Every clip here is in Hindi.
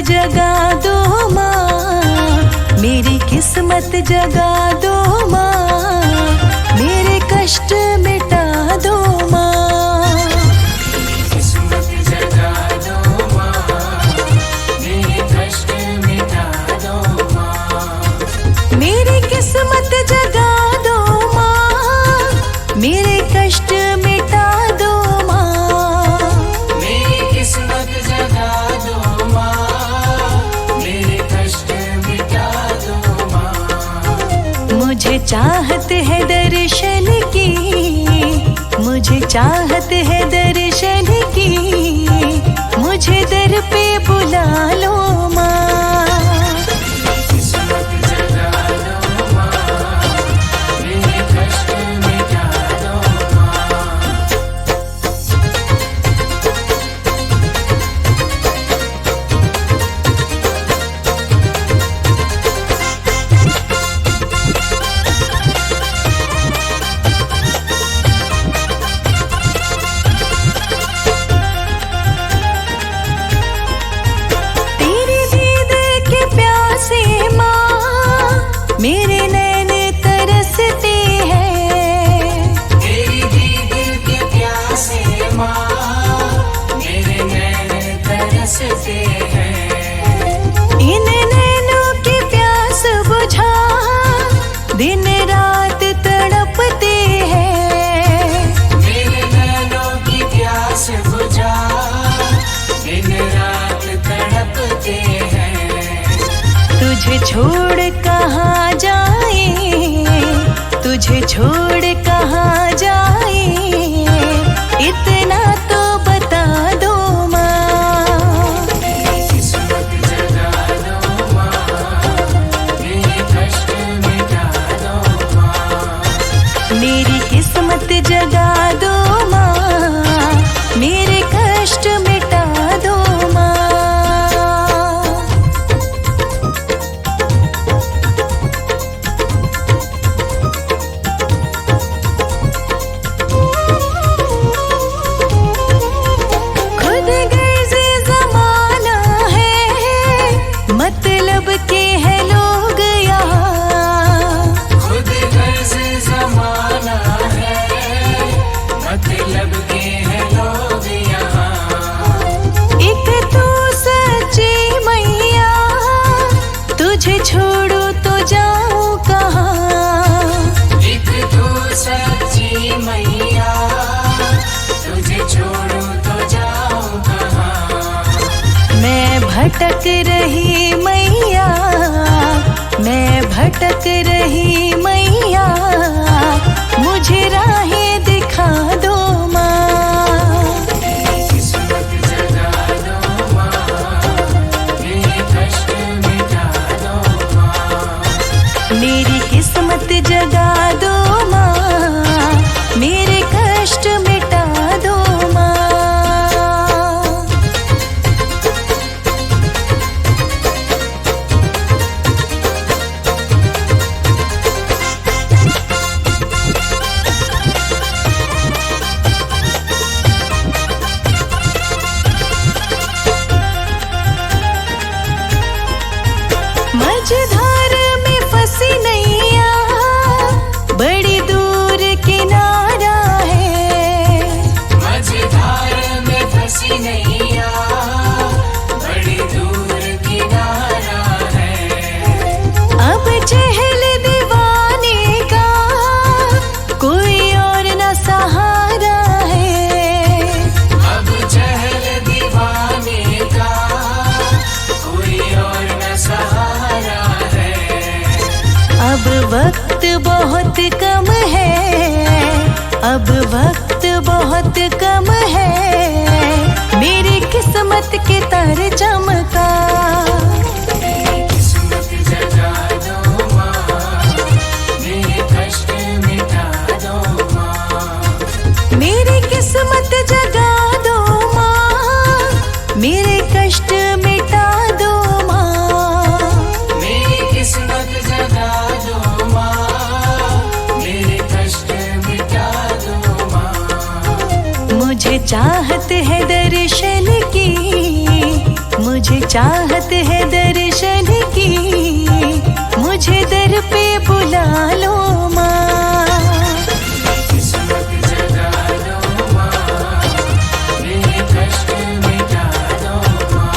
जगा दो माँ, मेरी किस्मत जगा दो माँ, मेरे कष्ट मिटा दो माँ। किस्मत जगा दो माँ, मेरे कष्ट मिटा दो माँ। मेरी किस्मत जगा दो माँ, मेरे कष्ट मिटा दो माँ। मेरी किस्मत जगा दो माँ, मेरे कष्ट मिटा दो माँ। मुझे चाहत है दर्शन की, मुझे चाहत है दर्शन की, मुझे दर पे बुला लो माँ। किस्मत जगा दो माँ, मेरे कष्ट मिटा दो माँ। तेरे दीद के प्यासे माँ, मेरे नैन तरसते हैं। तेरी दीद के प्यासे माँ, मेरे नैन तरसते हैं। इन नैनों की प्यास बुझा, दिन रात तड़पते हैं। मेरे नैनों की प्यास बुझा, दिन रात तड़पते हैं। तुझे छोड़ कहाँ जाए, तुझे छोड़ कहाँ जाए, इतना तो बता दो माँ। किस्मत जगा दो माँ, मेरे कष्ट मिटा दो माँ। मेरी किस्मत जगा दो माँ, मेरे कष्ट मिटा दो माँ। खुद गर्ज़े ज़माना है, मतलब के हैं लोग यहाँ। खुद गर्ज़ ज़माना है, मतलब के हैं लोग यहाँ। एक तू सच्ची मैया, तुझे छोड़ो तो जाऊं कहाँ। एक तू सच्ची मैया, तुझे छोड़ो तो जाऊं कहाँ। मैं भटक रही मैया, मैं भटक रही मैया, मुझे राहें दिखा दो माँ। किस्मत जगा दो माँ, मेरे कष्ट मिटा दो माँ। मेरी किस्मत जगा दो माँ, मेरे कष्ट मिटा दो माँ। मझधार में फंसी नैया, बड़ी दूर किनारा है। मझधार में फंसी नैया, बड़ी दूर किनारा है। अब चहल दीवाने का कोई और न सहारा है। अब चहल दीवाने का कोई और न सहारा है। अब वक्त बहुत कम है, अब वक्त बहुत कम है, मेरी किस्मत के तार चमका। किस्मत जगा दो माँ, मेरे कष्ट मिटा दो माँ। मेरी किस्मत जगा दो माँ, मेरे कष्ट मिटा दो माँ। मेरी किस्मत जगा दो माँ, मेरे कष्ट मिटा दो माँ। मुझे चाहत है दर्शन की, मुझे चाहत है दर्शन की, मुझे दर पे बुला लो माँ। किस्मत जगा दो माँ, मेरे कष्ट मिटा दो माँ।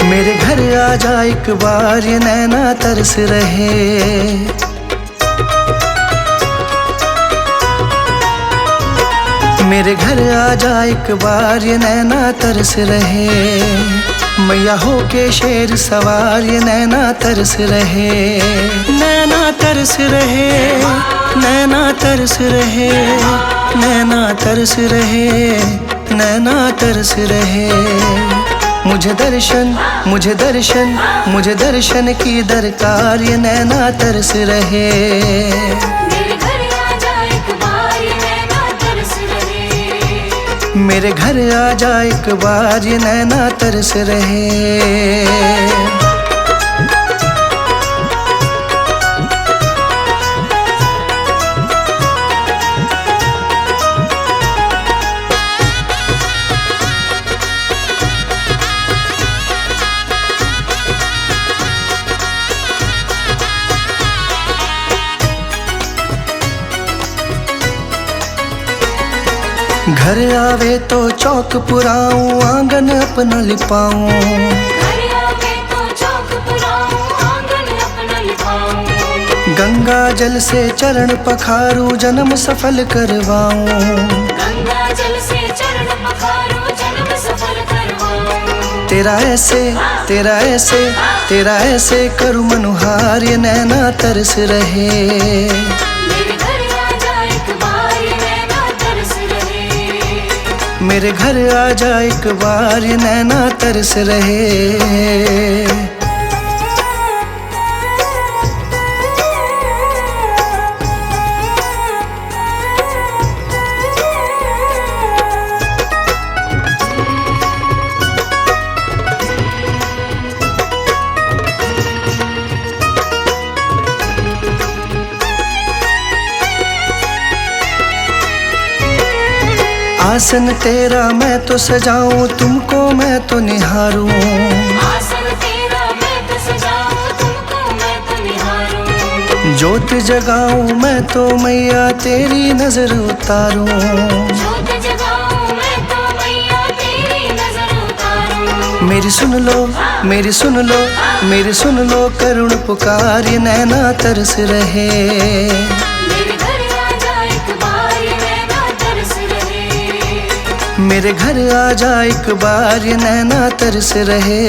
मेरे घर आ जा एक बार, ये नैना तरस रहे। मेरे घर आ जा एक बार, ये नैना तरस रहे। मैया हो के शेर सवार, ये नैना तरस रहे। नैना तरस रहे, नैना तरस रहे, नैना तरस रहे, नैना तरस रहे। मुझे दर्शन, मुझे दर्शन, मुझे दर्शन की दरकार, ये नैना तरस रहे। मेरे घर आ जा एक बार, ये नैना तरस रहे। मेरे घर आ जा एक बार, ये नैना तरस रहे। घर आवे तो चौक पुराऊं, आंगन अपना लिपाऊं। घर आवे तो चौक पुराऊं, आंगन अपना लिपाऊं। गंगा जल से चरण पखारूं, जन्म सफल करवाऊं। गंगा जल से चरण पखारूं, जन्म सफल करवाऊं। तेरा ऐसे, तेरा ऐसे, तेरा ऐसे करूं मनुहार, ये नैना तरस रहे। मेरे घर आ जा एक बार, ये नैना तरस रहे। मेरे घर आ जा एक बार, ये नैना तरस रहे। आसन तेरा मैं तो सजाऊं, तुमको मैं तो निहारूं। आसन तेरा मैं तो सजाऊं, तुमको मैं तो निहारूं। ज्योत जगाऊं मैं तो मैया, तेरी नजर उतारूं। ज्योत जगाऊं मैं तो मैया, तेरी नजर उतारूं। मेरी सुन लो, मेरी सुन लो, मेरी सुन लो करुण पुकार, ये नैना तरस रहे। मेरे घर आ जा एक बार, ये नैना तरस रहे। मेरे घर आ जा एक बार, ये नैना तरस रहे।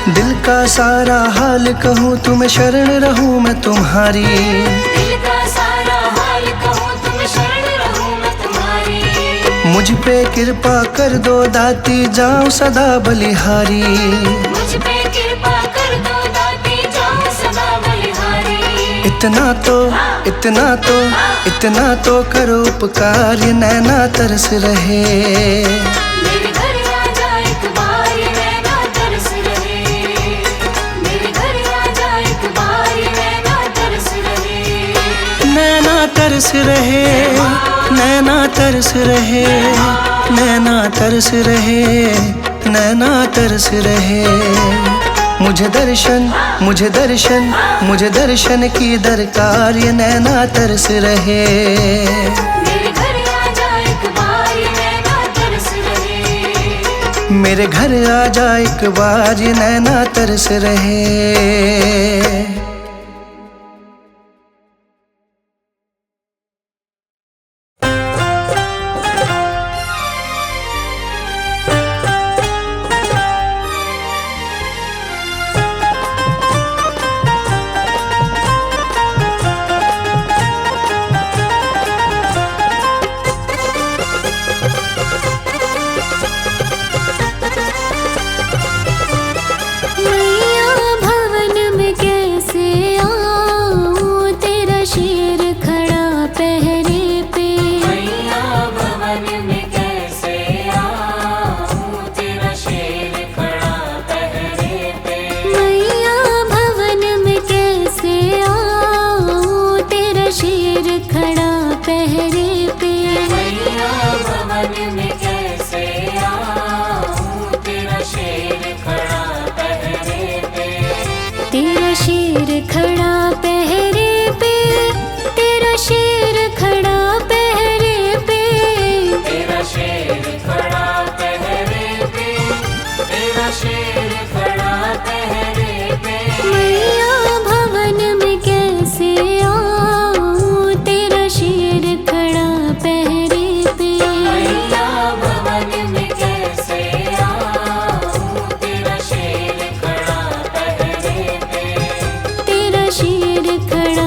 दिल का सारा हाल कहूँ, तुम्हें शरण रहूँ मैं तुम्हारी। दिल का सारा हाल कहूँ, तुम शरण रहूं मैं तुम्हारी। मुझ पे कृपा कर दो दाती, जाऊं सदा बलिहारी। मुझ पे कृपा कर दो दाती, जाऊं सदा बलिहारी। इतना तो, इतना तो, इतना तो करो उपकार, ये नैना तरस रहे। मेरे घर आ जा एक बार, ये नैना तरस रहे। मेरे घर आ जा एक बार, ये नैना तरस रहे। नैना तरस रहे, नैना तरस रहे, नैना तरस रहे, नैना तरस रहे। मुझे दर्शन, मुझे दर्शन, मुझे दर्शन की दरकार, ये नैना तरस रहे। मेरे घर आ जा एक बार, ये नैना तरस रहे। मेरे घर आ जा एक बार, ये नैना तरस रहे। तेरा शेर खड़ा पहरे पे, तेरा शेर खड़ा पहरे पे, तेरा शेर खड़ा पहरे पे, तेरा शेर खड़ा पहरे पे। मैया भवन में कैसे आऊं, तेरा शेर खड़ा पहरे पे। मैया भवन में कैसे आऊं, तेरा शेर खड़ा पहरे पे। तेरा शेर खड़ा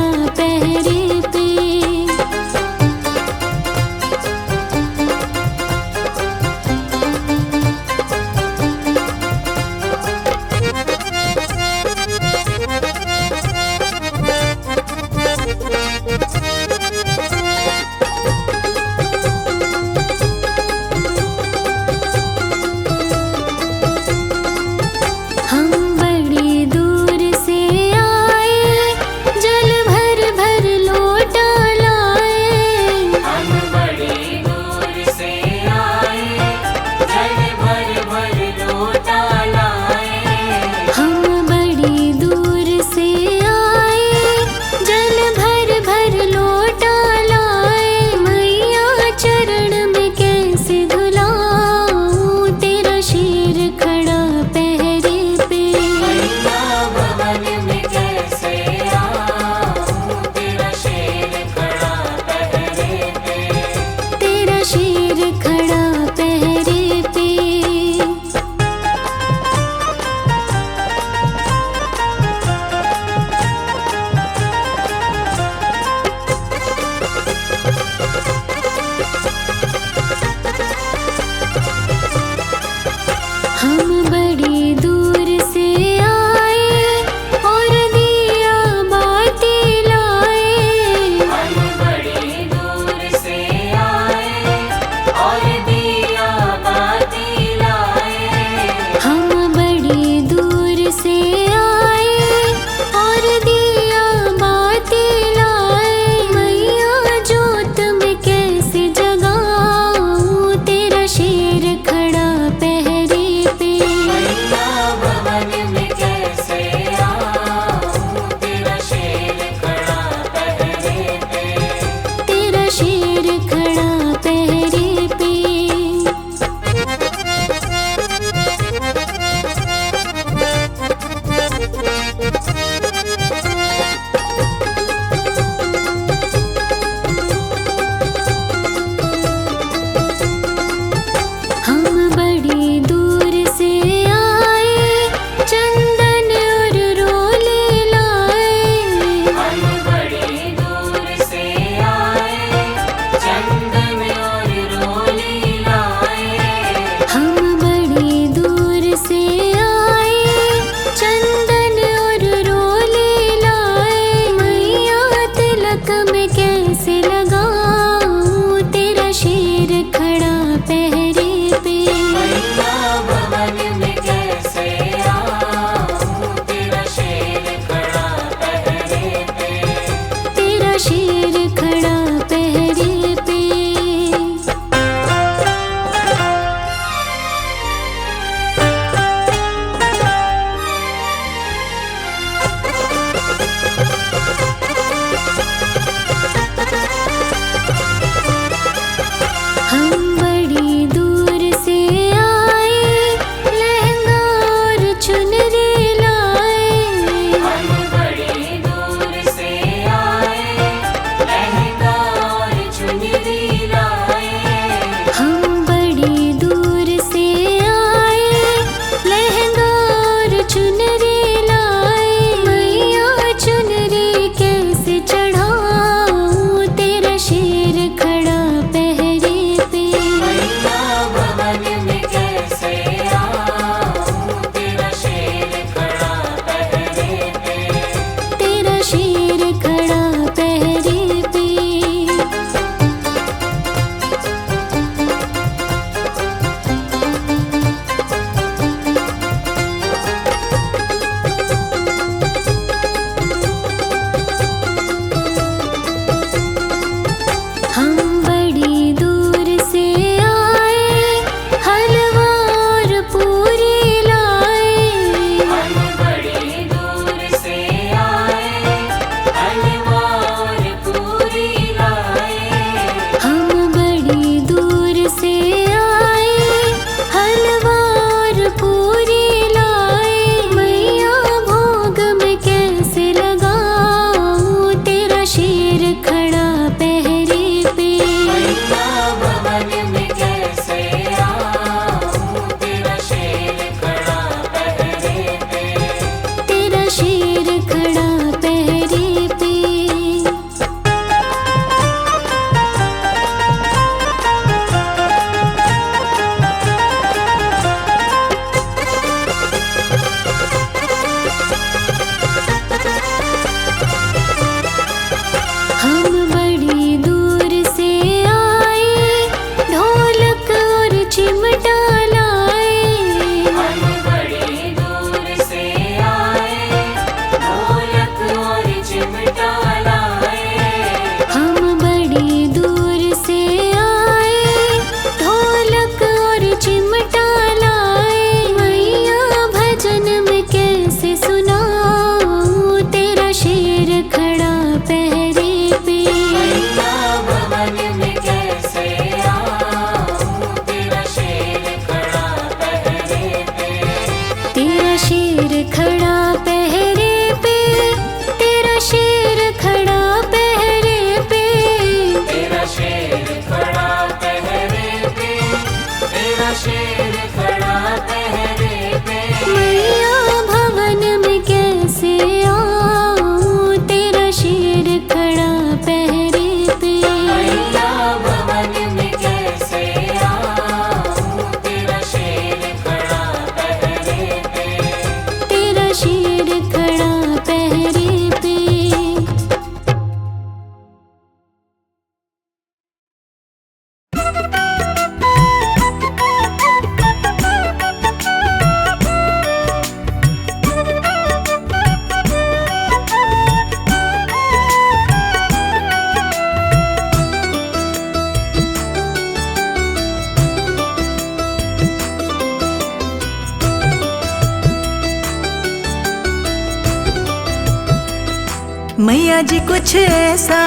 मैया जी कुछ ऐसा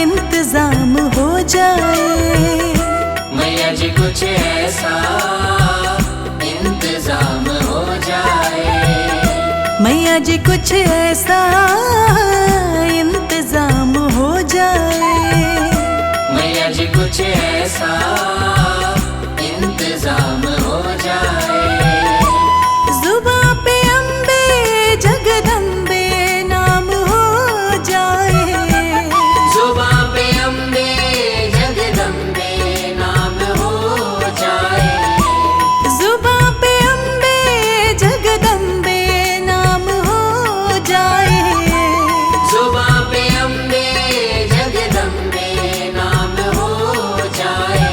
इंतजाम हो जाए, मैया जी कुछ ऐसा इंतजाम हो जाए, मैया जी कुछ ऐसा इंतजाम हो जाए, मैया जी कुछ ऐसा इंतजाम हो जाए। जुबां पे अम्बे जगदम्बे नाम हो जाए, जुबां पे अम्बे जगदम्बे नाम हो जाए, जुबां पे अम्बे जगदम्बे नाम हो जाए, जुबां पे अम्बे जगदम्बे नाम हो जाए,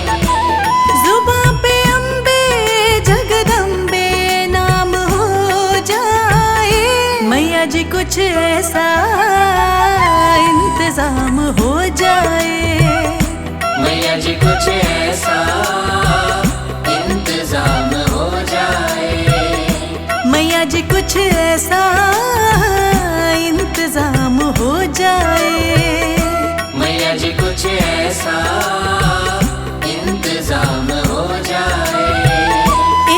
जुबां पे अम्बे जगदम्बे नाम हो जाए। मैया जी कुछ ऐसा इंतजाम हो जाए, मैया जी कुछ ऐसा इंतजाम हो जाए, मैया जी कुछ ऐसा इंतजाम हो जाए, मैया जी कुछ ऐसा इंतजाम हो जाए,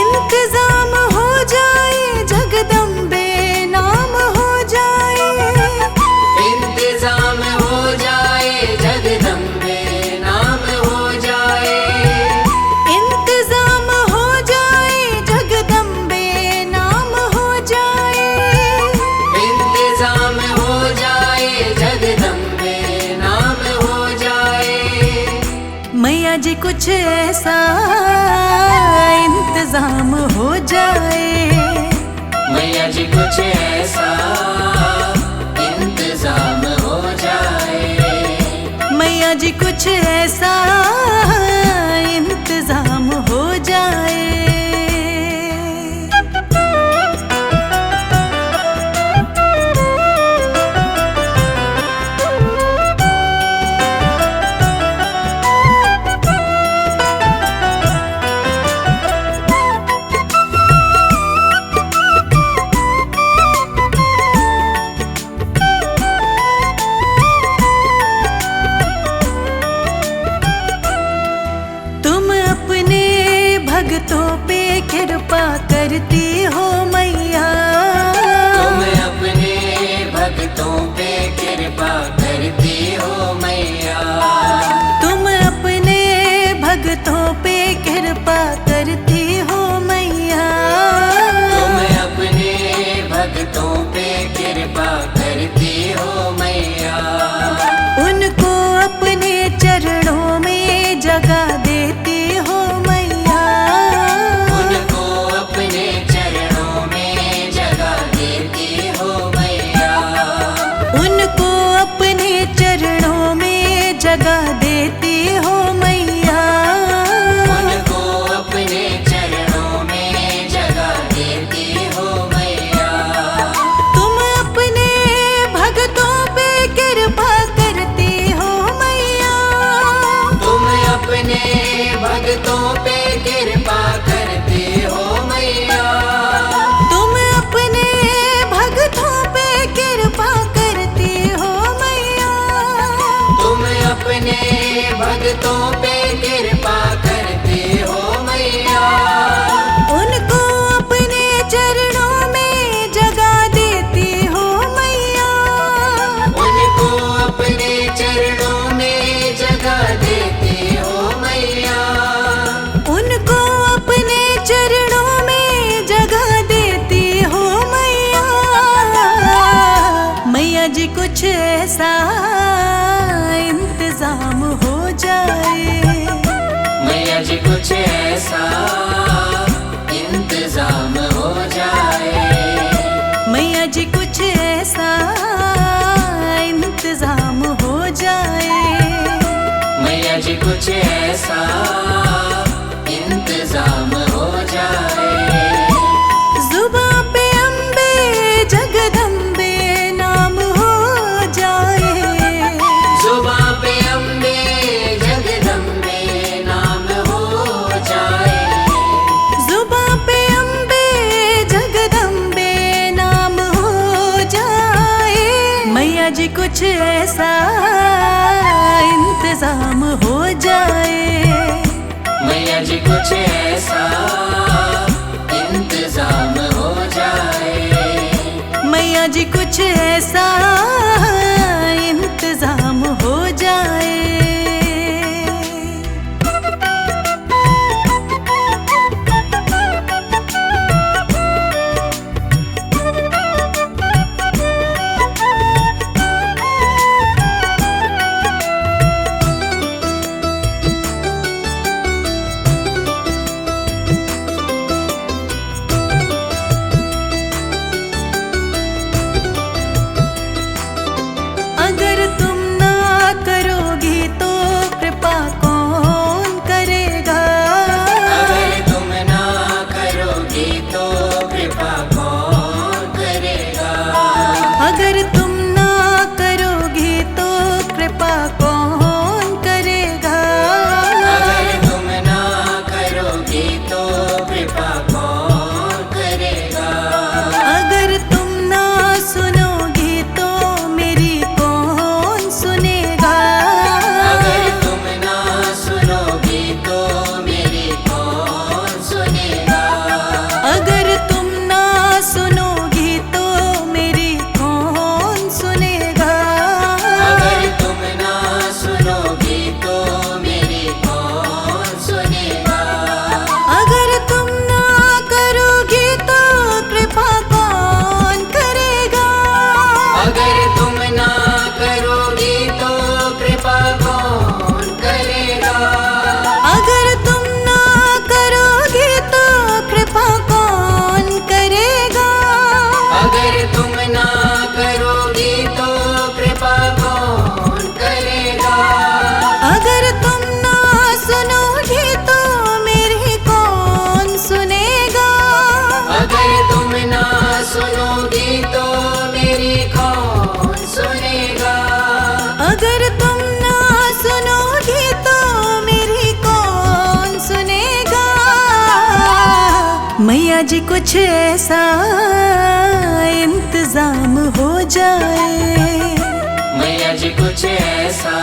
इंतजाम हो जाए जगदम्बे नाम हो जाए, इंतजाम हो जाए जगदम्बे नाम हो जाए, इंतजाम हो जाए जगदम्बे नाम हो जाए, इंतजाम हो जाए जगदम्बे नाम हो जाए, मैया जी कुछ ऐसा इंतजाम हो जाए, मैया जी कुछ ऐसा इंतजाम हो जाए, मैया जी कुछ ऐसा इंतजाम हो जाए। तुम अपने भक्तों पे कृपा करती हो मैया, तुम अपने भक्तों पे कृपा करती हो मैया, तुम अपने भक्तों पे कृपा करती हो मैया, तुम अपने भक्तों पे कृपा करती हो मैया, उनको अपने चरणों में जगह देती हो मैया, उनको अपने चरणों में जगह देती हो मैया, उनको अपने चरणों में जगह देती हो मैया, उनको अपने चरणों में जगह देती हो मैया, तुम अपने भक्तों पे कृपा करती हो मैया, तुम अपने भक्तों पे कृपा करती हो मैया, तुम अपने भक्तों पे कृपा करती हो मैया, तुम अपने भक्तों पे कृपा करती हो मैया, उनको अपने चरणों में जगह देती हो मैया, उनको अपने चरणों में जगह देती हो मैया, उनको अपने चरणों में जगह देती हो मैया। मैया जी कुछ ऐसा इंतजाम हो जाए, मैया जी कुछ ऐसा इंतजाम हो जाए, मैया जी कुछ ऐसा इंतजाम हो जाए, मैया जी कुछ ऐसा इंतजाम हो जाए, जुबां पे अम्बे जगदम्बे नाम हो जाए, जुबां पे अम्बे जगदम्बे नाम हो जाए, जुबां पे अम्बे जगदम्बे नाम हो जाए। कुछ ऐसा इंतजाम हो जाए। मैया जी कुछ ऐसा इंतजाम हो जाए। मैया जी कुछ ऐसा इंतजाम हो जाए। अगर तुम ना करोगी तो कृपा कौन करेगा। अगर तुम ना करोगी तो कृपा कौन करेगा। अगर तुम ना करोगी तो कृपा कौन करेगा। अगर तुम ना करोगी तो कृपा कौन करेगा। अगर तुम ना सुनोगी तो मेरी कौन सुनेगा। अगर तुम ना सुनोगी तो मेरी कौन सुनेगा। अगर तुम ना सुनोगी तो मेरी कौन सुनेगा। अगर तुम ना सुनोगी तो मेरी कौन सुनेगा। अगर तुम ना करोगी तो कृपा कौन करेगा। अगर तुम ना करोगी तो कृपा कौन करेगा। अगर तुम ना करोगी तो कृपा कौन करेगा। अगर तुम ना करोगी तो कृपा कौन करेगा। अगर तुम ना सुनोगी तो मेरी कौन सुनेगा। अगर तुम ना सुनोगी तो मेरी कौन सुनेगा। अगर तुम ना सुनोगी तो मेरी कौन सुनेगा। मैया जी कुछ ऐसा इंतजाम हो जाए। मैया जी कुछ ऐसा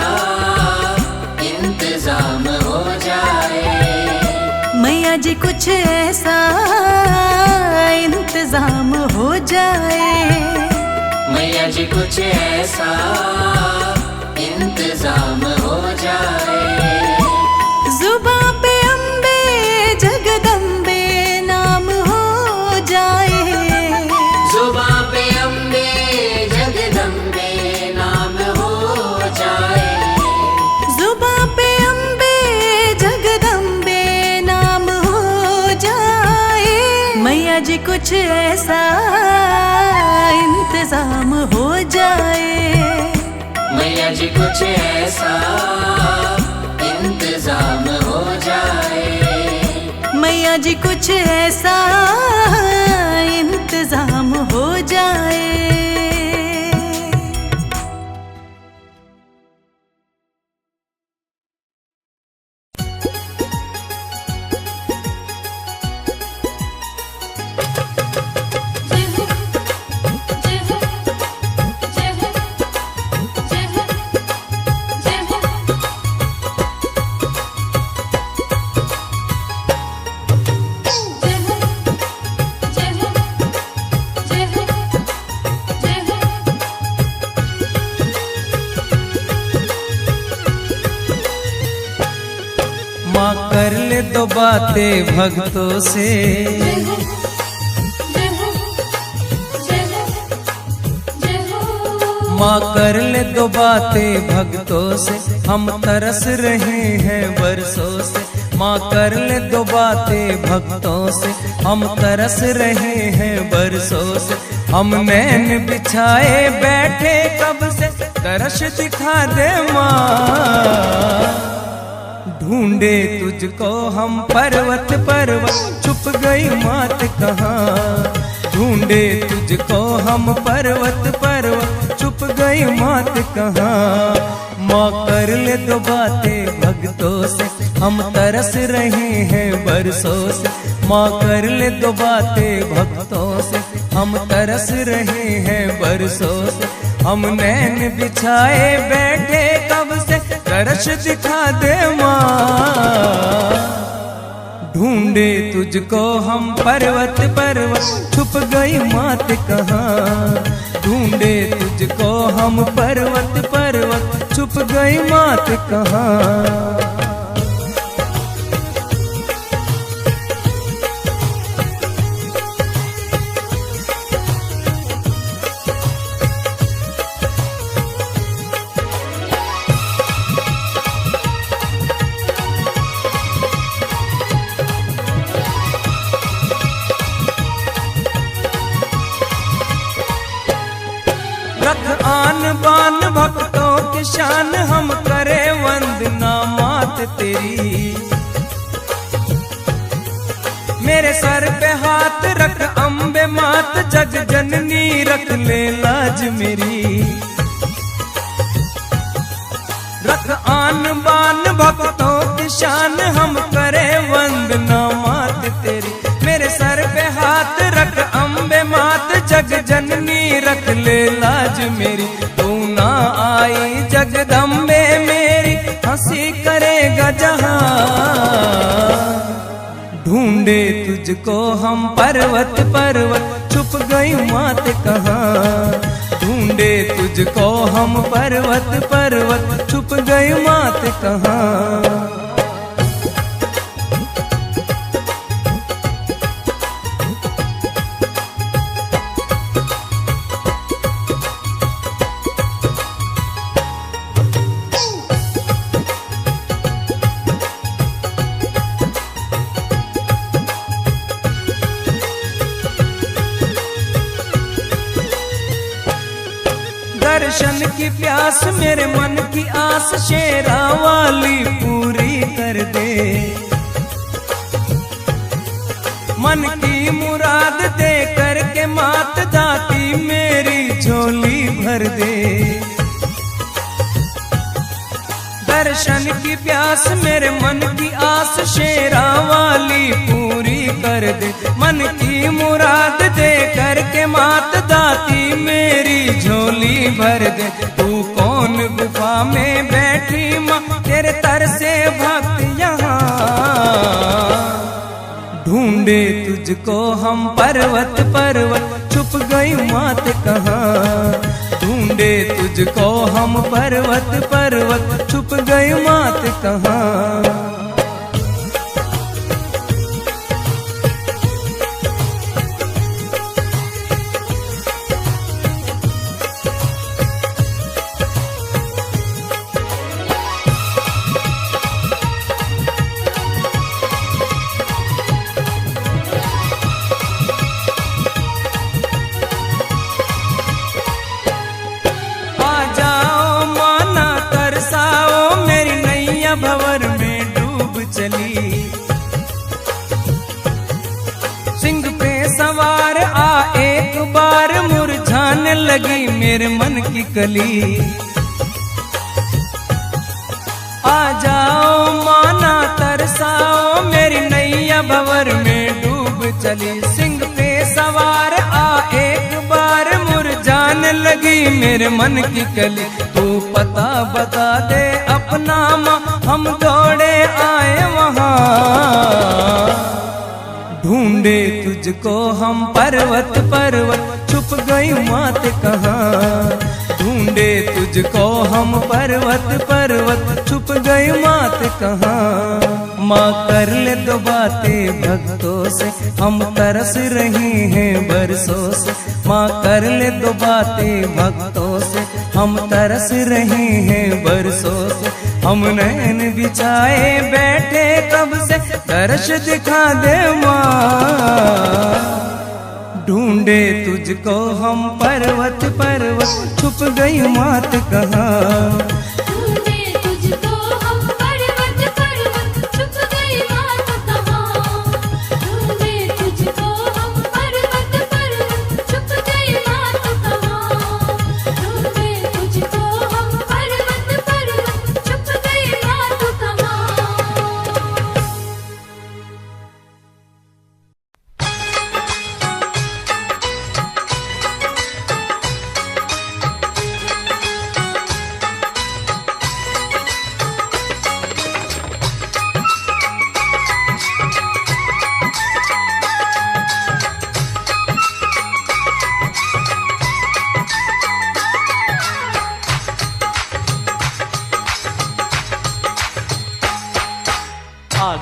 इंतजाम हो जाए। मैया जी कुछ ऐसा इंतजाम हो जाए। मैया जी कुछ ऐसा इंतजाम हो जाए। जुबां पे अम्बे जगदम्बे नाम हो जाए। जुबां पे अम्बे जगदम्बे नाम हो जाए। जुबां पे अम्बे जगदम्बे नाम हो जाए। मैया जी कुछ ऐसा इंतजाम हो जाए। मैया जी कुछ ऐसा इंतजाम हो जाए। मैया जी कुछ ऐसा इंतजाम हो जाए। जय हो जय हो जय हो जय हो जय हो। जय हो जय हो जय हो जय हो। माँ कर ले दो बातें भक्तों से। जय हो जय हो जय हो जय हो। माँ कर ले दो बातें भक्तों से, हम तरस रहे हैं बरसों से। माँ कर ले दो बातें भक्तों से, हम तरस रहे हैं बरसों से। हम नैन बिछाए बैठे कब से, तरस दिखा दे माँ। ढूंढे तुझको हम पर्वत पर्वत, छुप गई मात कहाँ। ढूंढे तुझको हम पर्वत पर्वत, छुप गई मात कहाँ। माँ कर ले दो बातें भक्तों से, हम तरस रहे हैं बरसों से। माँ कर ले दो बातें भक्तों से, हम तरस रहे हैं बरसों से। हम नैन बिछाए बैठे कब से, दर्श दिखा दे माँ। ढूंढे तुझको हम पर्वत पर्वत, छुप गई मात कहाँ। ढूंढे तुझको हम पर्वत पर्वत, छुप गई मात कहाँ। रख आन बान भक्तों की शान, हम करे वंदना मात तेरी। मेरे सर पे हाथ रख अम्बे मात, जग जननी रख ले लाज मेरी। रख आन बान भक्तों की शान, हम करे वंदना मात तेरी। मेरे सर पे हाथ रख अम्बे मात, जग जननी रख ले लाज मेरी। तू ना आई जगदम्बे मेरी, हंसी करेगा जहां। ढूंढे तुझको हम पर्वत पर्वत, छुप गई मात कहाँ। ढूंढे तुझको हम पर्वत पर्वत, छुप गई मात कहाँ। दर्शन की प्यास मेरे मन की आस, शेरा वाली पूरी कर दे। मन की मुराद दे करके मात, दाती मेरी झोली भर दे। दर्शन की प्यास मेरे मन की आस, शेरा वाली पूरी कर दे। मन की मुराद दे करके मात, दाती मेरी झोली भर दे। तू कौन गुफा में बैठी माँ, तेरे तर से भक्त यहाँ। ढूंढे तुझको हम पर्वत पर्वत, छुप गई मात कहाँ। ढूंढे तुझको हम पर्वत पर्वत, छुप गई मात कहाँ। भंवर में डूब चली, सिंह पे सवार आ एक बार, मुरझाने लगी मेरे मन की कली। आ जाओ माना तरसाओ, मेरी नैया भंवर में डूब चली। सिंह पे सवार आ एक बार, मुरझाने लगी मेरे मन की कली। तू पता बता दे अपना माँ, हम दौड़े आए वहाँ। ढूंढे तुझको हम पर्वत पर्वत, छुप गई मात कहाँ। ढूंढे तुझको हम पर्वत पर्वत, छुप गई मात कहाँ। माँ कर ले दो बातें भक्तों से, हम तरस रही हैं बरसों से। माँ कर ले दो बातें भक्तों से, हम तरस रहे हैं बरसों से। हम नैन बिछाए बैठे कब से, दर्श दिखा दे माँ। ढूंढे तुझको हम पर्वत पर्वत, छुप गई मात कहाँ। ढूंढे तुझको हम पर्वत पर्वत, छुप गई मात कहाँ। ढूंढे तुझको हम पर्वत पर्वत, छुप गई मात कहाँ। ढूंढे तुझको हम पर्वत पर्वत, छुप गई मात कहाँ।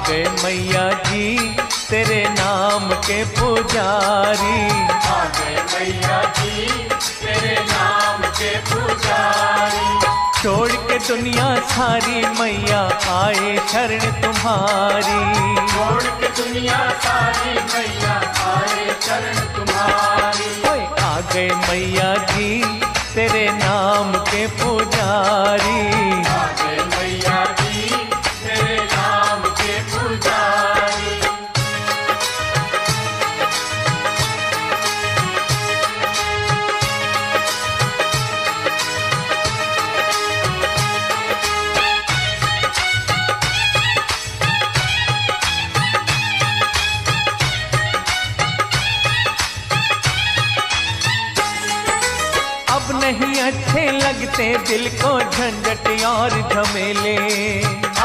गए मैया जी तेरे नाम के पुजारी। आ गए मैया जी तेरे नाम के पुजारी। छोड़ के दुनिया सारी मैया आए शरण तुम्हारी। छोड़ के दुनिया सारी मैया आए शरण तुम्हारी। ओए आ गए मैया जी तेरे नाम के पुजारी। आ गए मैया जी तेरे नाम के पुजारी। अब नहीं अच्छे लगते दिल को झंझट और झमेले।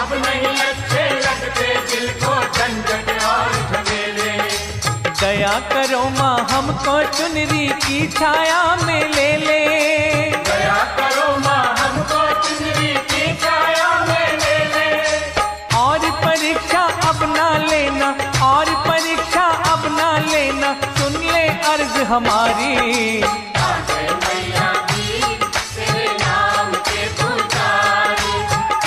अब नहीं अच्छे लगते दिल को झंझट और झमेले। दया करो माँ हमको चुनरी की छाया में ले ले। दया करो माँ हमको चुनरी की छाया में ले ले। और परीक्षा अब ना लेना, और परीक्षा अब ना लेना, सुन ले अर्ज हमारी। आ गए मैया जी तेरे नाम के पुजारी।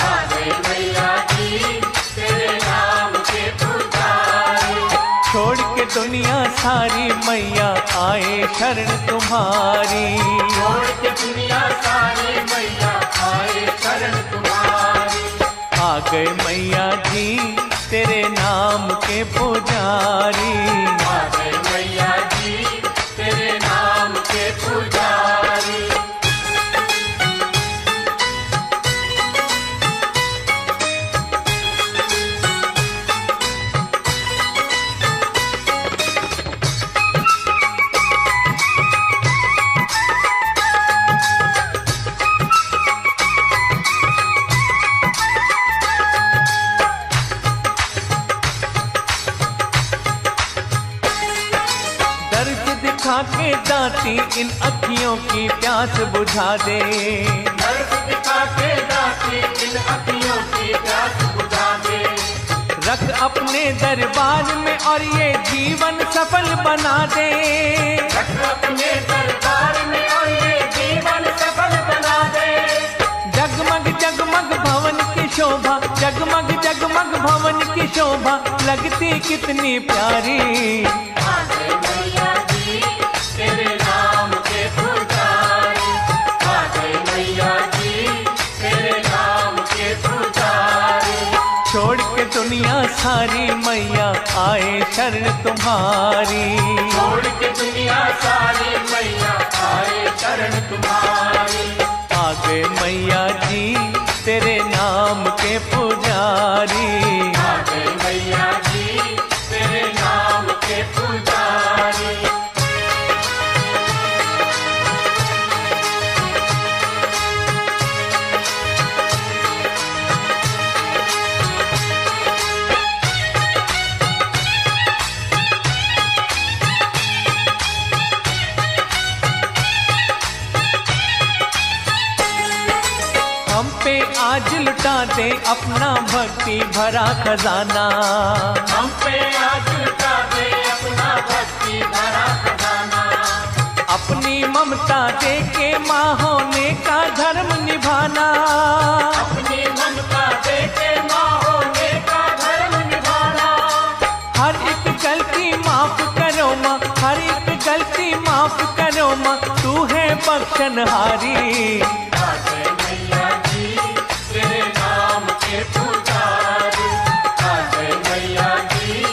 आ गए मैया जी तेरे नाम के पुजारी। छोड़ के दुनिया सारी मैया आए शरण तुम्हारी। छोड़ के दुनिया सारी मैया आए शरण तुम्हारी। आ गए मैया जी तेरे नाम के पुजारी। आ गए मैया जी तेरे नाम के पुजारी। दर्द दिखा के दाती इन अखियों की प्यास बुझा दे। दर्द दिखा के दाती इन अखियों की प्यास बुझा दे। रख अपने दरबार में और ये जीवन सफल बना दे। रख अपने दरबार में और ये जीवन सफल बना दे। जगमग जगमग भवन की शोभा, जगमग जगमग भवन की शोभा लगती कितनी प्यारी। आ गए मैया जी तेरे नाम के पुजारी। आ गए मैया जी तेरे नाम के पुजारी। छोड़ के दुनिया सारी मैया आए शरण तुम्हारी। छोड़ के दुनिया सारी मैया आए शरण तुम्हारी। आ गए मैया जी तेरे नाम के पुजारी। आ गए मैया जी तेरे नाम के पुजारी। हम पे आज लुटा दे अपना भक्ति भरा खजाना। हम पे आज लुटा दे अपना भक्ति भरा खजाना। अपनी ममता दे के माँ होने का धर्म निभाना। अपनी ममता दे के माँ होने का धर्म निभाना। हर एक गलती माफ करो माँ, हर एक गलती माफ करो माँ, तू है बख्शनहारी। आ गए मैया जी तेरे नाम के पुजारी। आ गए मैया जी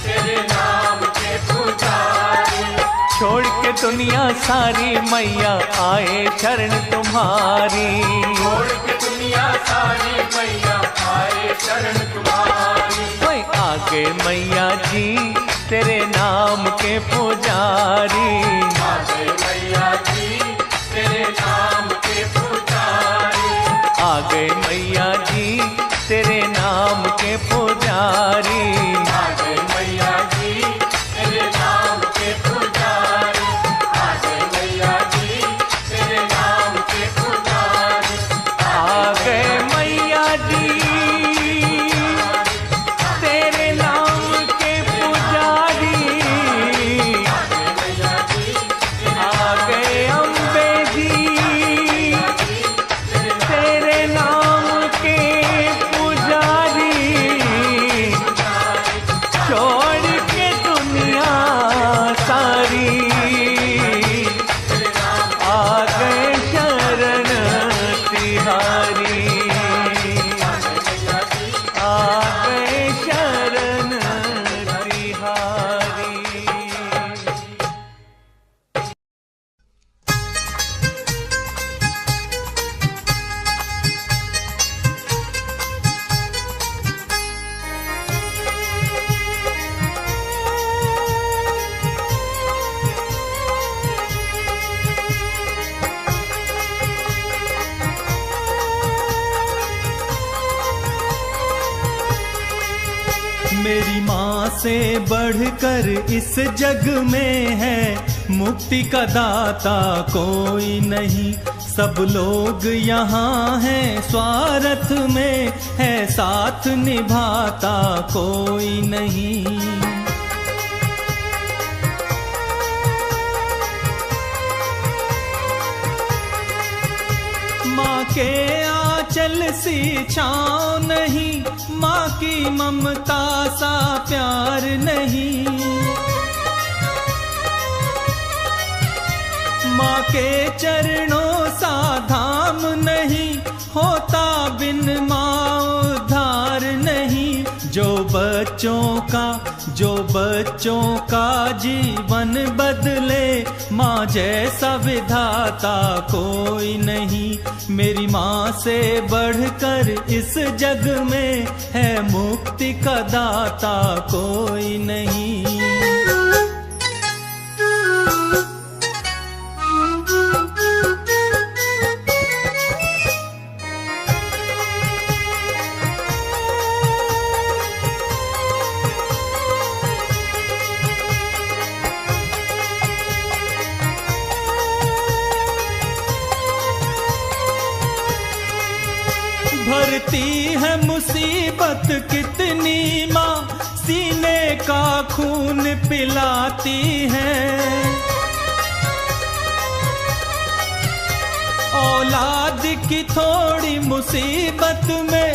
तेरे नाम के पुजारी। छोड़ के दुनिया सारी मैया आए शरण तुम्हारी। छोड़ के दुनिया सारी मैया आए शरण तुम्हारी। ओए आ गए मैया जी तेरे नाम के पुजारी। आ गए मैया जी तेरे नाम के पुजारी। आ गए मैया जी तेरे नाम के पुजारी। आ गए मैया जी तेरे नाम के पुजारी। आ गए मैया जी तेरे नाम के पुजारी। आ गए मैया जी तेरे मेरी माँ से बढ़कर इस जग में है मुक्ति का दाता कोई नहीं। सब लोग यहाँ हैं स्वार्थ में, है साथ निभाता कोई नहीं। माँ के आंचल सी छाँव नहीं, माँ की ममता सा प्यार नहीं। माँ के चरणों सा धाम नहीं, होता बिन माँ उद्धार नहीं। जो बच्चों का जीवन बदले, माँ जैसा विधाता कोई नहीं। मेरी माँ से बढ़कर इस जग में है मुक्ति का दाता कोई नहीं। भरती है मुसीबत कितनी माँ, सीने का खून पिलाती है। औलाद की थोड़ी मुसीबत में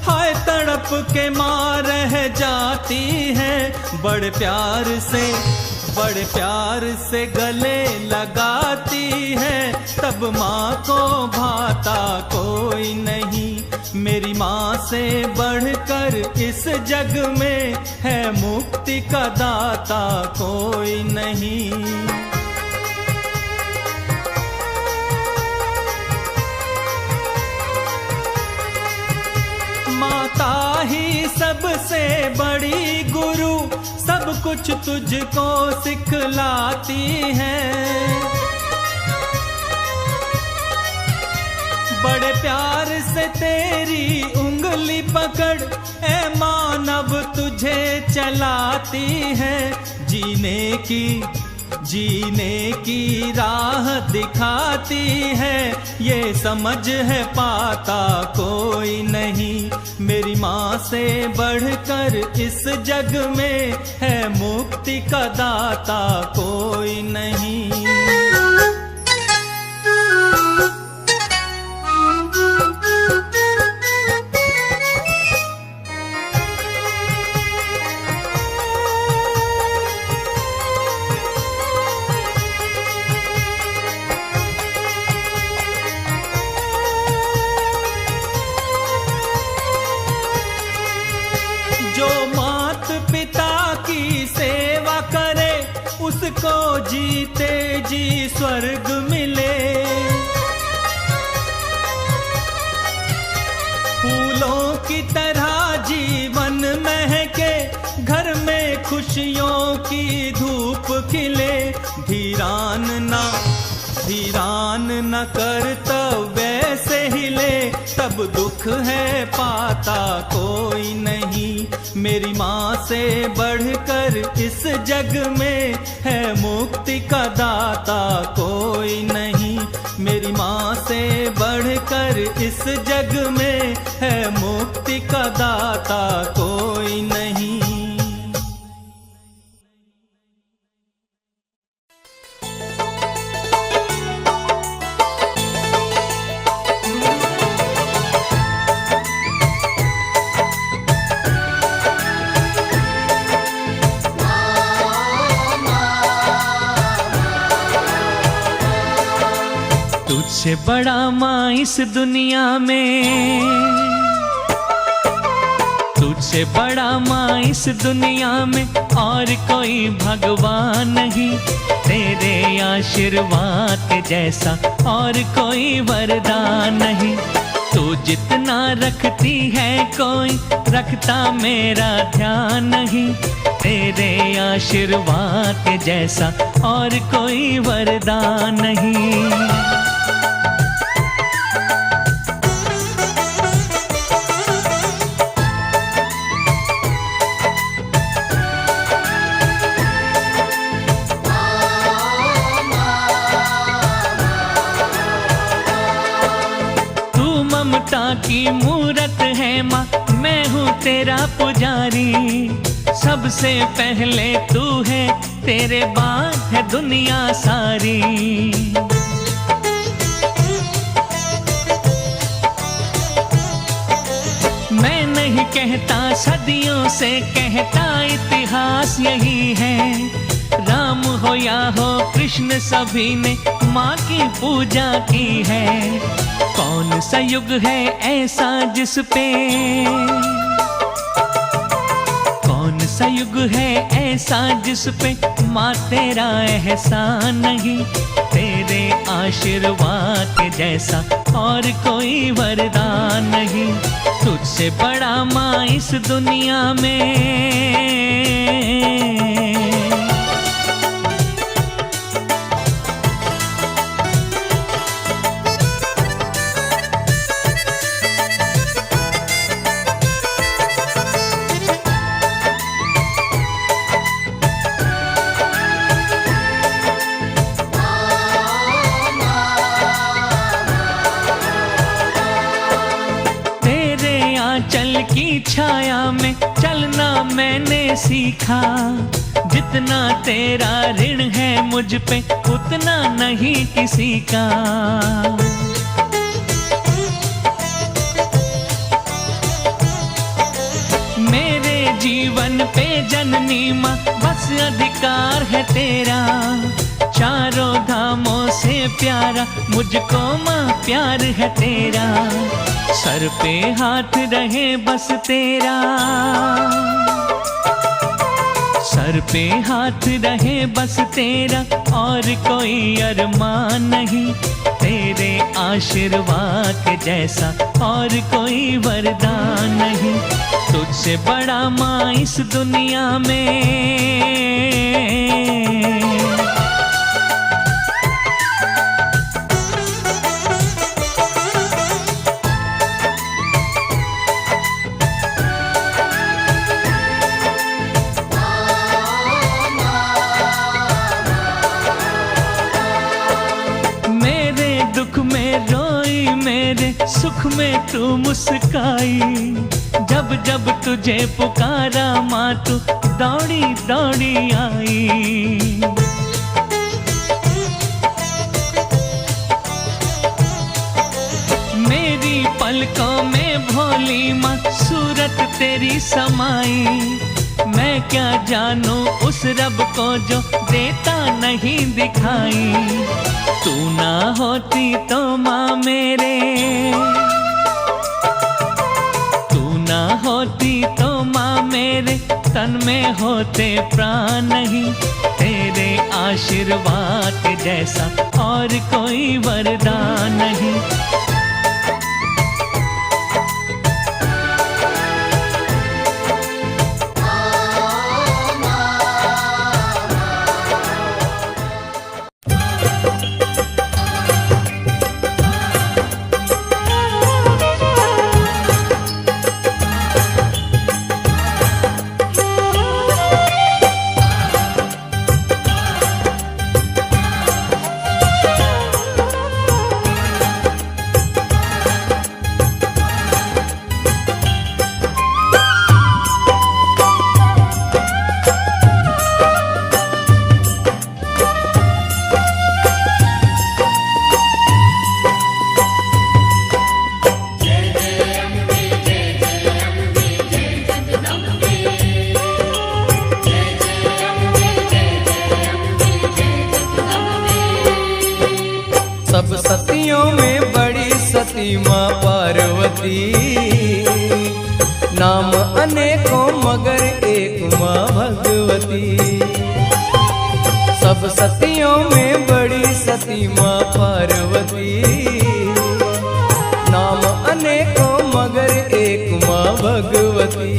हाय तड़प के माँ रह जाती है। बड़े प्यार से गले लगाती है, तब माँ को भाता कोई नहीं। मेरी माँ से बढ़कर इस जग में है मुक्ति का दाता कोई नहीं। माता ही सबसे बड़ी गुरु, सब कुछ तुझको सिखलाती है। बड़े प्यार से तेरी उंगली पकड़ ए मानव तुझे चलाती है। जीने की राह दिखाती है, ये समझ है पाता कोई नहीं। मेरी माँ से बढ़कर इस जग में है मुक्ति का दाता कोई नहीं। उसको जीते जी स्वर्ग मिले। फूलों की तरह जीवन महके, घर में खुशियों की धूप खिले। धीरान न कर तब वैसे हिले, तब दुख है पाता कोई नहीं। मेरी माँ से बढ़कर इस जग में है मुक्ति का दाता कोई नहीं। मेरी माँ से बढ़कर इस जग में है मुक्ति का दाता कोई नहीं। तुझसे बड़ा माँ इस दुनिया में, तुझसे बड़ा माँ इस दुनिया में और कोई भगवान नहीं। तेरे आशीर्वाद के जैसा और कोई वरदान नहीं। तू जितना रखती है कोई रखता मेरा ध्यान नहीं। तेरे आशीर्वाद के जैसा और कोई वरदान नहीं। की मूरत है माँ, मैं हूँ तेरा पुजारी। सबसे पहले तू है, तेरे बाद है दुनिया सारी। मैं नहीं कहता, सदियों से कहता इतिहास यही है। राम हो या हो कृष्ण, सभी ने माँ की पूजा की है। कौन सा युग है ऐसा जिस पे, कौन सा युग है ऐसा जिस पे माँ तेरा एहसान नहीं। तेरे आशीर्वाद के जैसा और कोई वरदान नहीं। तुझसे बड़ा माँ इस दुनिया में की छाया में चलना मैंने सीखा। जितना तेरा ऋण है मुझ पे, उतना नहीं किसी का। मेरे जीवन पे जननी माँ बस अधिकार है तेरा। चारों धामों से प्यारा मुझको माँ प्यार है तेरा। सर पे हाथ रहे बस तेरा, सर पे हाथ रहे बस तेरा, और कोई अरमान नहीं। तेरे आशीर्वाद के जैसा और कोई वरदान नहीं। तुझसे बड़ा माँ इस दुनिया में सुख में तू मुस्काई। जब जब तुझे पुकारा माँ, तू दौड़ी दौड़ी आई। मेरी पलकों में भोली माँ सूरत तेरी समाई। मैं क्या जानूं उस रब को जो देता नहीं दिखाई। तू ना होती तो माँ मेरे, तू ना होती तो माँ मेरे, तन में होते प्राण नहीं। तेरे आशीर्वाद के जैसा और कोई वरदान नहीं। सब सतियों में बड़ी सती माँ पार्वती। नाम अनेकों मगर एक माँ भगवती। सब सतियों में बड़ी सती माँ पार्वती। नाम अनेकों मगर एक माँ भगवती।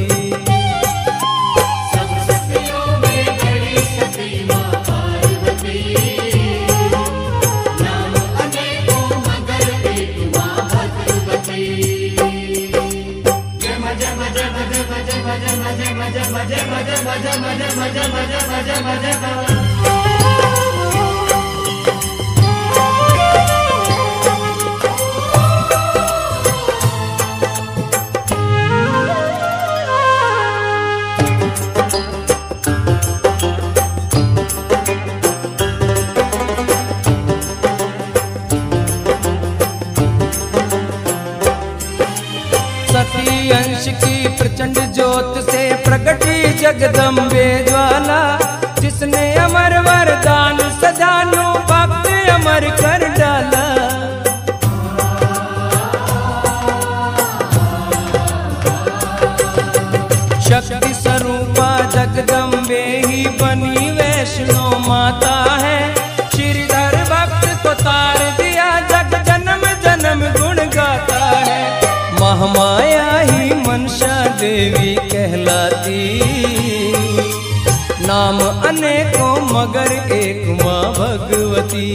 अंश की प्रचंड ज्योत से प्रगटी जगदम्बे ज्वाला, जिसने अमर वरदान सजानो भक्त अमर कर डाला। शक्ति स्वरूपा जगदम्बे ही बनी वैष्णो माता है, श्रीधर भक्त को तार दिया जग जन्म जन्म गुण गाता है। महामाया ही मनसा देवी कहलाती, नाम अनेकों मगर एक माँ भगवती।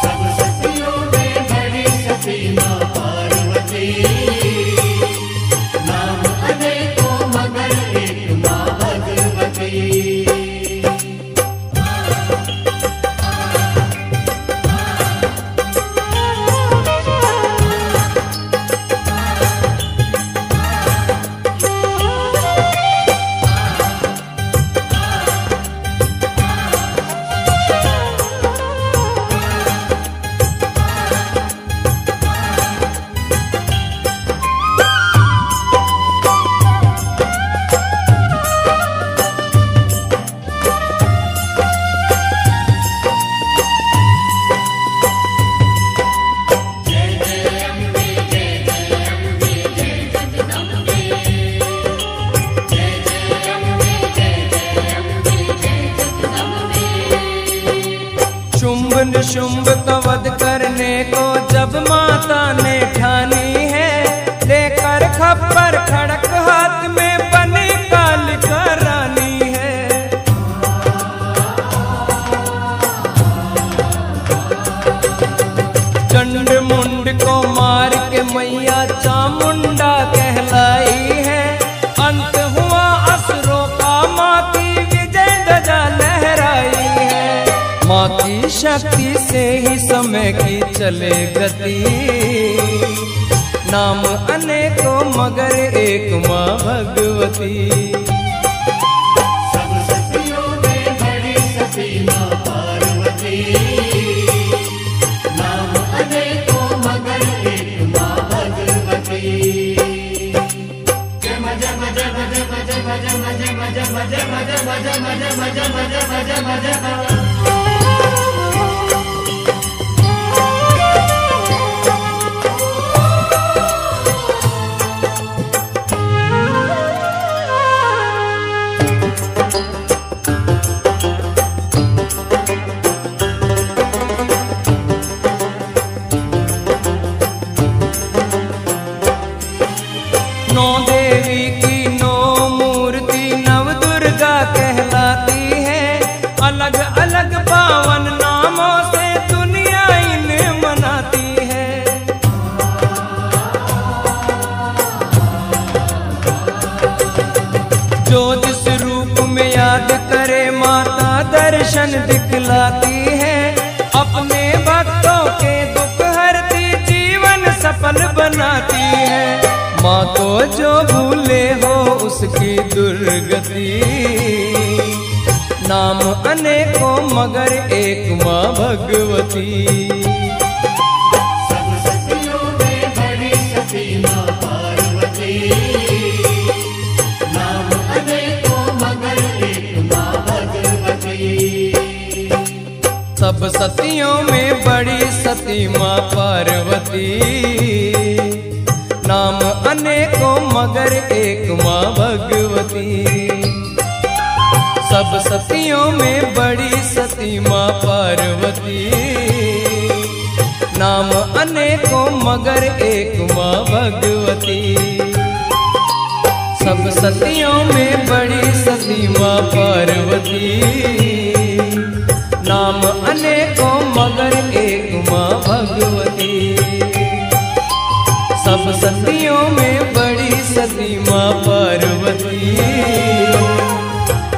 सब सतियों में बड़ी सती माँ पार्वती, नाम अनेकों मगर एक माँ भगवती। शुंभ का वध करने को जब माता ने ठानी है, लेकर खप्पर खड़क हाथ में बनी कालिका रानी है। चंड मुंड को मार के मैया चामुंडा कहलाई है, अंत हुआ असुरों का माँ की विजय ध्वजा लहराई है। माँ की शक्ति से ही समय की चले गति, नाम अनेकों मगर एक माँ भगवती। सब सतियों में बड़ी सती माँ पार्वती, नाम अनेकों मगर एक माँ भगवती। जम जम जम जम जम जम जम जम जम जम जम जम जम जम जम। नौ देवी की नौ मूर्ति नव दुर्गा कहलाती है, अलग अलग 52 नामों से दुनिया इन्हें मनाती है। जो जिस रूप में याद करे माता दर्शन दिखलाती है, अपने भक्तों के दुख हरती जीवन सफल बनाती है। माँ को जो भूले हो उसकी दुर्गति, नाम अनेकों मगर एक माँ भगवती। सब सतियों में बड़ी सती माँ पार्वती, नाम अनेकों मगर एक माँ भगवती। सब सतियों में बड़ी सती माँ पार्वती, नाम अनेकों मगर एक माँ भगवती। सब सतियों में बड़ी सती माँ पार्वती, नाम अनेकों मगर एक माँ भगवती। सब सतियों में बड़ी सती माँ पार्वती, नाम अनेकों मगर एक माँ भगवती। सब सतियों में बड़ी सती माँ पार्वती,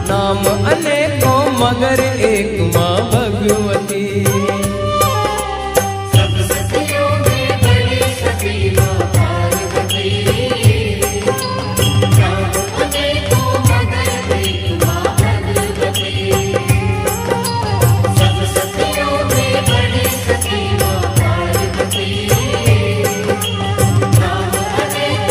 नाम अनेकों मगर एक माँ भगवती। सब सतियों में बड़ी सती माँ पार्वती, नाम अनेकों मगर एक माँ भगवती। सब सतियों में बड़ी सती माँ पार्वती, नाम अनेकों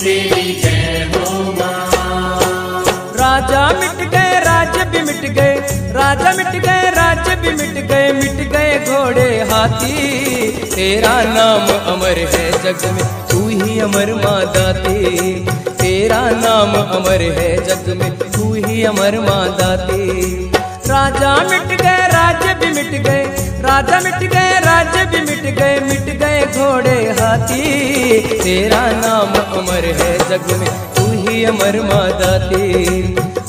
तेरी जय हो माँ। राजा मिट गए राज्य भी मिट गए, राजा मिट गए राज्य भी मिट गए घोड़े हाथी। तेरा नाम अमर है जग में, तू ही अमर माँ दाती। तेरा नाम अमर है जग में, तू ही अमर माँ दाती। राजा मिट गए राज्य भी मिट गए, राजा मिट गए राज्य भी मिट गए घोड़े हाथी। तेरा नाम अमर है जग में, तू ही अमर माँ दाती।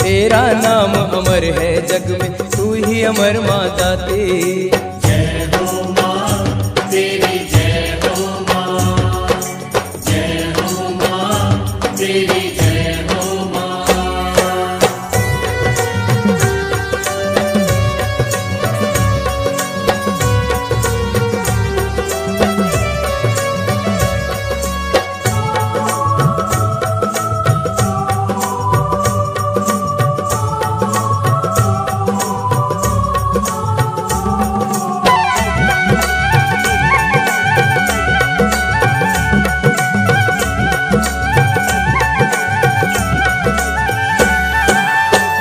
तेरा नाम अमर है जग में, तू ही अमर माँ दाती। जय हो माँ तेरी जय हो माँ, जय हो माँ तेरी जय हो माँ।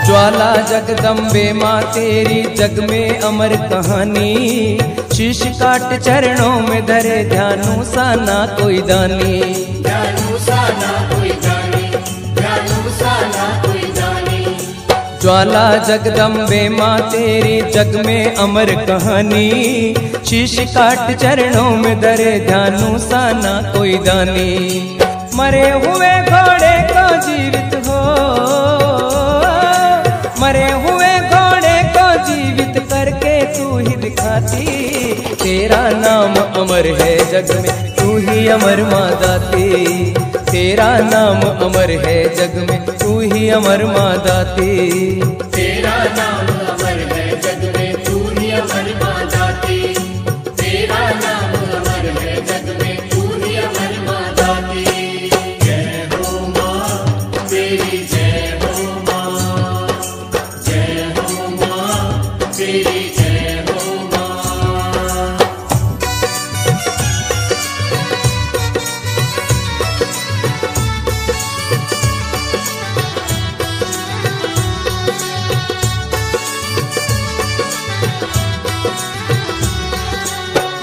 ज्वाला जगदम्बे माँ तेरी जग में अमर कहानी। शीश काट चरणों में धरे ध्यानु सा ना कोई दानी। ध्यानु सा ना कोई जाने, ध्यानु सा ना कोई जाने। ज्वाला जगदम्बे माँ तेरी जग में अमर कहानी। शीश काट चरणों में धरे ध्यानु सा ना कोई दानी। मरे हुए घोड़े को जीवित हो, मरे हुए घोड़े को जीवित करके तू ही दिखाती। तेरा नाम अमर है जग में, तू ही अमर माँ दाती। तेरा नाम अमर है जग में, तू ही अमर माँ दाती। तेरा नाम अमर है जग में, तू ही अमर माँ दाती। तेरा नाम अमर है जग में, तू ही अमर माँ दाती। जय हो माँ तेरी जय हो माँ, जय हो माँ तेरी जय हो माँ।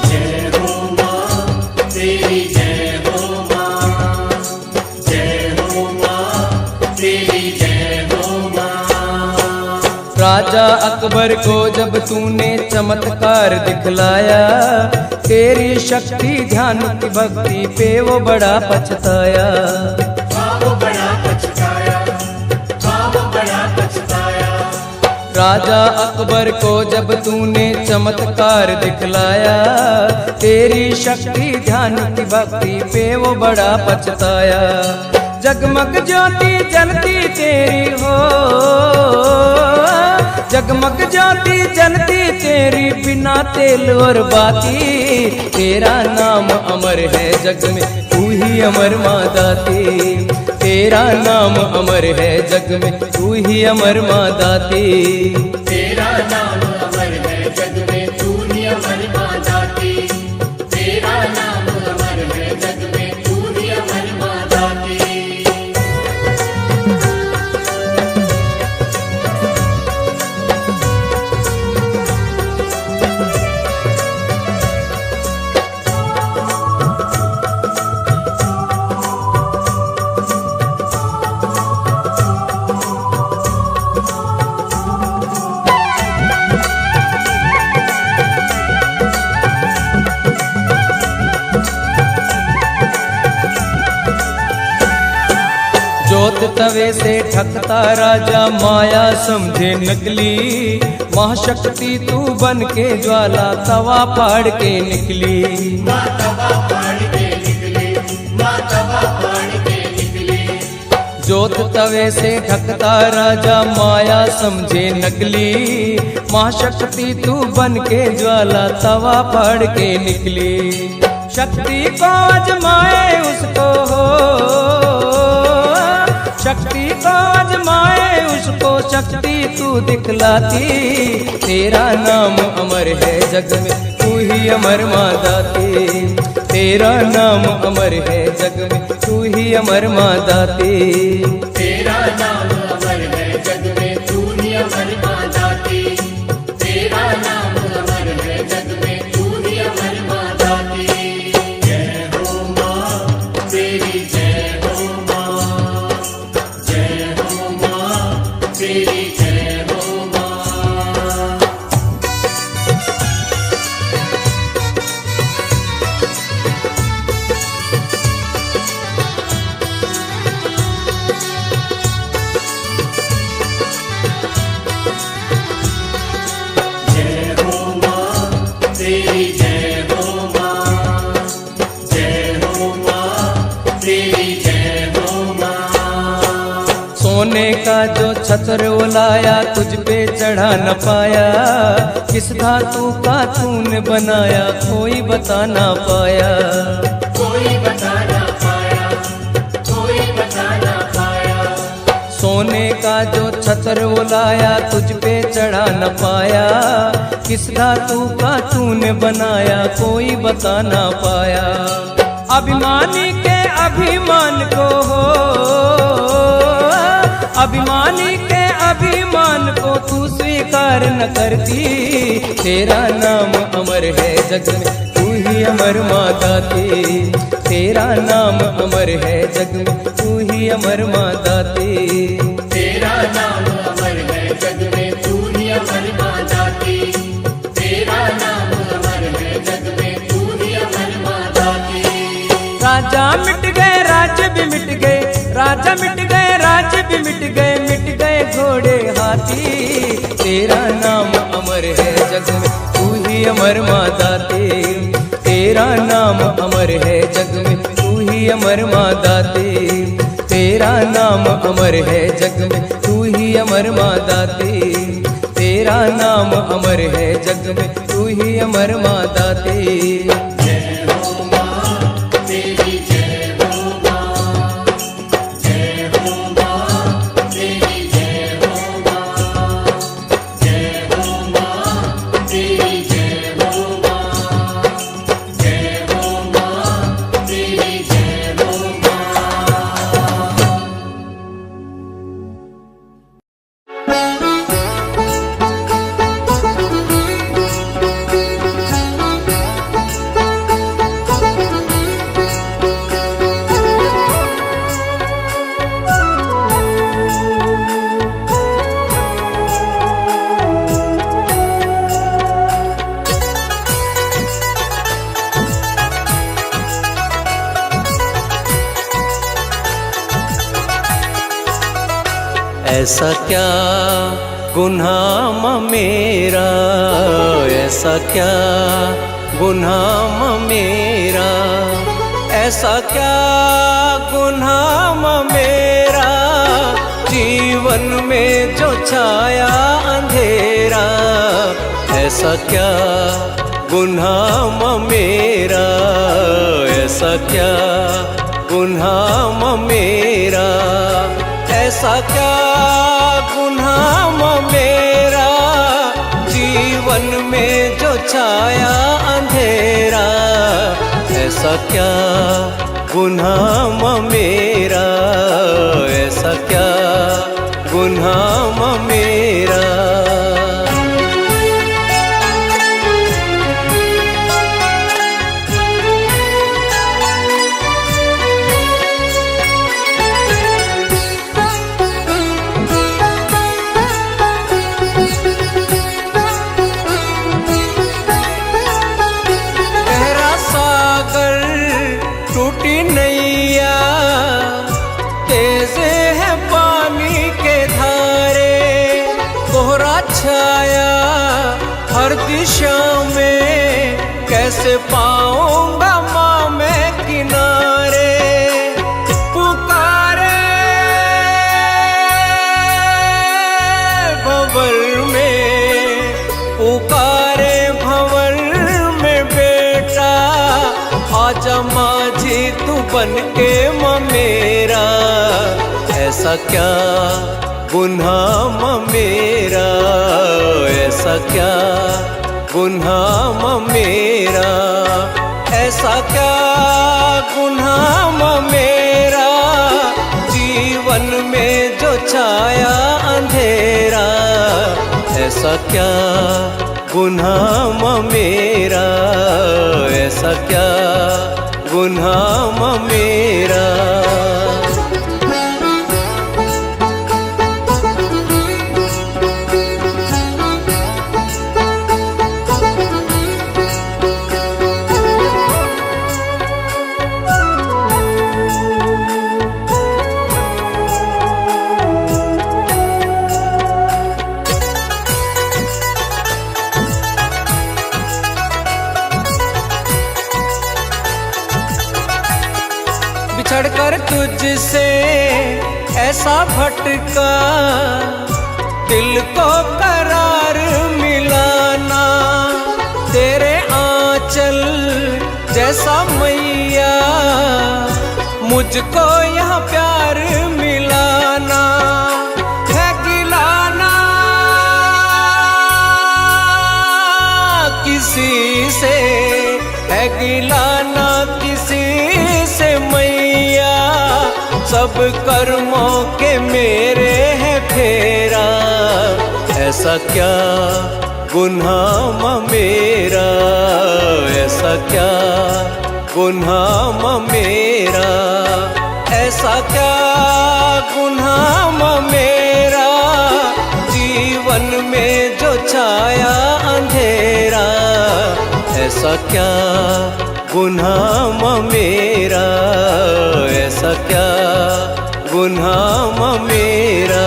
जय हो माँ तेरी जय हो माँ, जय हो माँ तेरी जय हो माँ। राजा अकबर को जब तूने चमत्कार दिखलाया, तेरी शक्ति ध्यान की भक्ति पे वो बड़ा पछताया। वो बड़ा पछताया, वो बड़ा पछताया। राजा अकबर को जब तूने चमत्कार दिखलाया, तेरी शक्ति ध्यान की भक्ति पे वो बड़ा पछताया। जगमग ज्योति जलती तेरी हो, जगमग ज्योति जलती तेरी बिना तेल और बाती। तेरा नाम अमर है जग में, तू ही अमर माँ दाती। तेरा नाम अमर है जग में, तू ही अमर माँ दाती। तेरा नाम अमर है जग में, तू ही अमर माँ दाती। तेरा नाम अमर है जग में, तू ही अमर माँ दाती। जोत तवे से ठकता राजा माया समझे नकली। महाशक्ति तू बन के ज्वाला तवा फाड़ के निकली। माँ तवा फाड़ के निकली, माँ तवा फाड़ के निकली। जोत तवे से ठकता राजा माया समझे नकली। महाशक्ति तू बन के ज्वाला तवा फाड़ के निकली। शक्ति को आजमाए उसको हो, शक्ति को आजमाए उसको शक्ति तू दिखलाती। तेरा नाम अमर है जग में, तू ही अमर माँ दाती। तेरा नाम अमर है जग में, तू ही अमर माँ दाते। तेरा नाम अमर है जग में, तू ही अमर माँ दाती। तेरा नाम अमर है जग में, तू ही अमर माँ दाती। जय हो माँ तेरी, जय हो माँ, जय हो माँ तेरी, जय हो माँ। जय हो माँ तेरी, जय हो माँ, जय हो माँ तेरी, जय हो माँ। सोने का जो छत्र वो लाया, तुझ पे चढ़ा न पाया। किस धातु का तूने बनाया, कोई बता ना पाया। कोई बता ना पाया, कोई बता ना पाया। सोने का जो छत्र वो लाया, तुझ पे चढ़ा न पाया। किस धातु का तूने बनाया, कोई बता ना पाया। अभिमानी के अभिमान को हो, अभिमानी के अभिमान को तू स्वीकार न करती। तेरा नाम अमर है जग में, तू ही अमर माँ दाते। तेरा नाम अमर है जग में, तू ही अमर माँ दाते। तेरा नाम अमर है जग में, तू ही अमर माँ दाती। तेरा नाम अमर है जग में, तू ही अमर माँ दाती। राजा मिट गए, राज्य भी मिट गए, राजा मिट गए, राज्य भी मिट गए, मिट गए घोड़े हाथी। तेरा नाम अमर है जग में, तू ही अमर माँ दाते। तेरा नाम अमर है जग में, तू ही अमर माँ दाते। तेरा नाम अमर है जग में, तू ही अमर माँ दाते। तेरा नाम अमर है जग में, तू ही अमर माँ दाते। जय हो माँ तेरी, जय हो माँ, जय हो माँ तेरी, जय हो माँ, जय हो माँ तेरी, जय हो माँ, जय हो माँ तेरी, जय हो माँ। ऐसा क्या गुनाह मेरा, ऐसा क्या गुनाह मेरा, ऐसा क्या गुनाह मेरा, जीवन में जो छाया अंधेरा। ऐसा क्या गुनाह मेरा, ऐसा क्या गुनाह मेरा, ऐसा क्या गुनाह मेरा, जीवन में जो छाया अंधेरा। ऐसा क्या गुनाह मेरा, ऐसा क्या गुनाह मेरा। छाया हर दिशा में, कैसे पाऊंगा माँ मैं किनारे। पुकारे भंवर में, पुकारे भंवर में बेटा, आजा माझी तू बन के माँ मेरा। ऐसा क्या गुनाह मेरा, ऐसा क्या गुनाह मेरा, ऐसा क्या गुनाह मेरा, जीवन में जो छाया अंधेरा। ऐसा क्या गुनाह मेरा, ऐसा क्या गुनाह मेरा। बिछड़कर तुझसे ऐसा भटका, दिल को करार मिलाना। तेरे आंचल जैसा मैया, मुझको यहाँ प्यार मिलाना। है गिलाना किसी से, है गिलाना किसी से मैया। सब कर्मों के मेरे है फेरा। ऐसा क्या गुनाह मेरा, ऐसा क्या गुनाह मेरा। ऐसा क्या गुनाह मेरा, जीवन में जो छाया अंधेरा। ऐसा क्या गुनाह मेरा, ऐसा क्या गुनाह मेरा।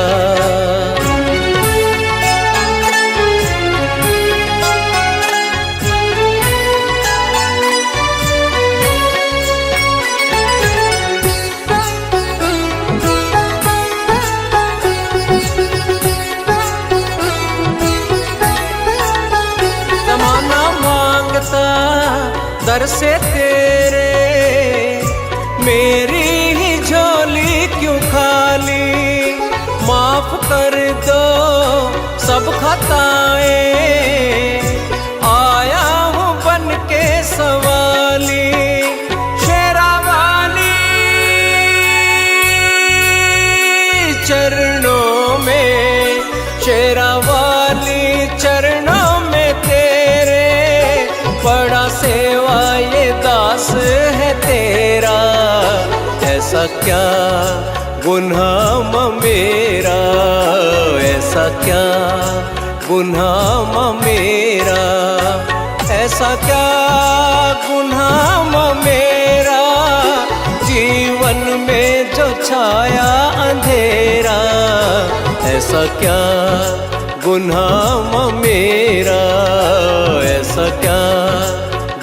जमाना मांगता दर से तेरे, मेरी ही झोली क्यों खाली। माफ कर दो सब खताएं, आया हूँ बन के सवाली। शेरावाली चरणों में, शेरावाली चरणों में तेरे। बड़ा सेवा ये दास है तेरा। ऐसा क्या गुनाह मेरा, ऐसा क्या गुनाह मेरा। ऐसा क्या गुनाह मेरा, जीवन में जो छाया अंधेरा। ऐसा क्या गुनाह मेरा, ऐसा क्या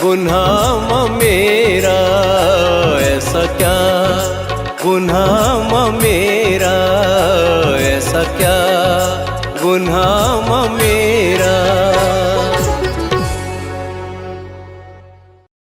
गुनाह मेरा। ऐसा क्या गुनाह मेरा, ऐसा क्या गुनाह मेरा।